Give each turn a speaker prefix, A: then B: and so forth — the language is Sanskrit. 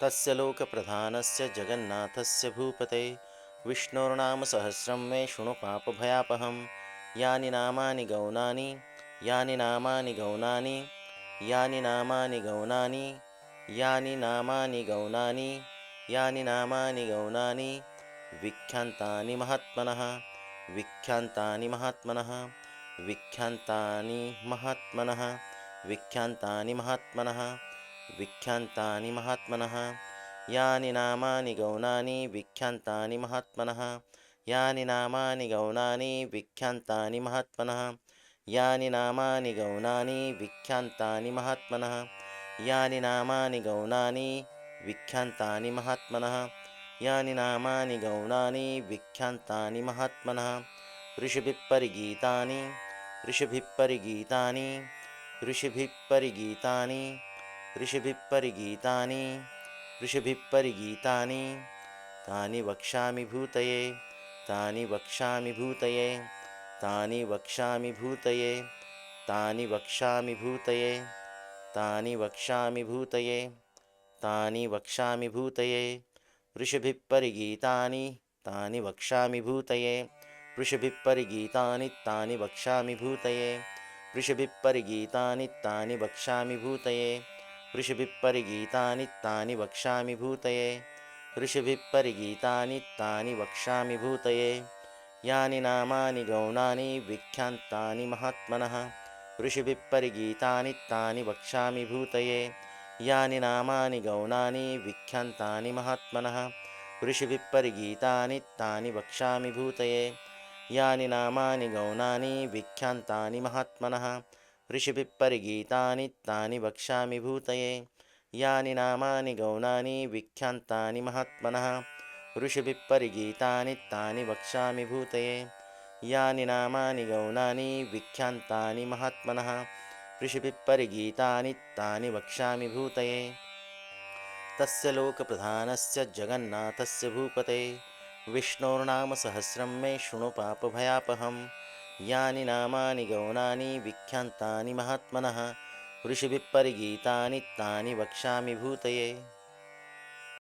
A: तस्य लोकप्रधानस्य जगन्नाथस्य भूपते विष्णोर्नाम सहस्रं मे शृणु पापभयापहं। यानि नामानि गौणानि यानि नामानि गौणानि यानि नामानि गौणानि यानि नामानि गौणानि यानि नामानि गौणानि विख्यान्तानि महात्मनः विख्यान्तानि महात्मनः विख्यान्तानि महात्मनः विख्यान्तानि महात्मनः विख्यान्तानि महात्मनः। यानि नामानि गौणानि विख्यान्तानि महात्मनः यानि नामानि गौणानि विख्यान्तानि महात्मनः यानि नामानि गौणानि विख्यान्तानि महात्मनः यानि नामानि गौणानि विख्यान्तानि महात्मनः यानि नामानि गौणानि विख्यान्तानि महात्मनः। ऋषिभिः परिगीतानि ऋषिभिः परिगीतानि ऋषिभिः परिगीतानि ऋषिभिः परिगीतानि ऋषिभिः परिगीतानि तानि वक्ष्यामि भूतये तानि वक्ष्यामि भूतये तानि वक्ष्यामि भूतये तानि वक्ष्यामि भूतये तानि वक्ष्यामि भूतये तानि वक्ष्यामि भूतये। ऋषिभिः परिगीतानि तानि वक्ष्यामि भूतये ऋषिभिः परिगीतानि तानि वक्ष्यामि भूतये ऋषिभिः परिगीतानि तानि वक्ष्यामि भूतये ऋषिभिः परिगीतानि तानि वक्ष्यामि भूतये ऋषिभिः परिगीतानि तानि वक्ष्यामि भूतये। यानि नामानि गौणानि विख्यान्तानि महात्मनः ऋषिभिः परिगीतानि तानि वक्ष्यामि भूतये यानि नामानि गौणानि विख्यान्तानि महात्मनः ऋषिभिः परिगीतानि तानि वक्ष्यामि भूतये यानि नामानि गौणानि विख्यान्तानि महात्मनः ऋषिभिः परिगीतानि तानि वक्ष्यामि भूतये यानि नामानि गौणानि विख्यान्तानि महात्मनः ऋषिभिः परिगीतानि तानि वक्ष्यामि भूतये यानि नामानि गौणानि विख्यान्तानि महात्मनः ऋषिभिः परिगीतानि तानि वक्ष्यामि भूतये। तस्य लोकप्रधानस्य जगन्नाथस्य भूपते विष्णोर्नाम सहस्रं मे शृणु पापभयापहं। यानि नामानि गौणानि विख्यान्तानि महात्मनः ऋषिभिः परिगीतानि तानि वक्ष्यामि भूतये।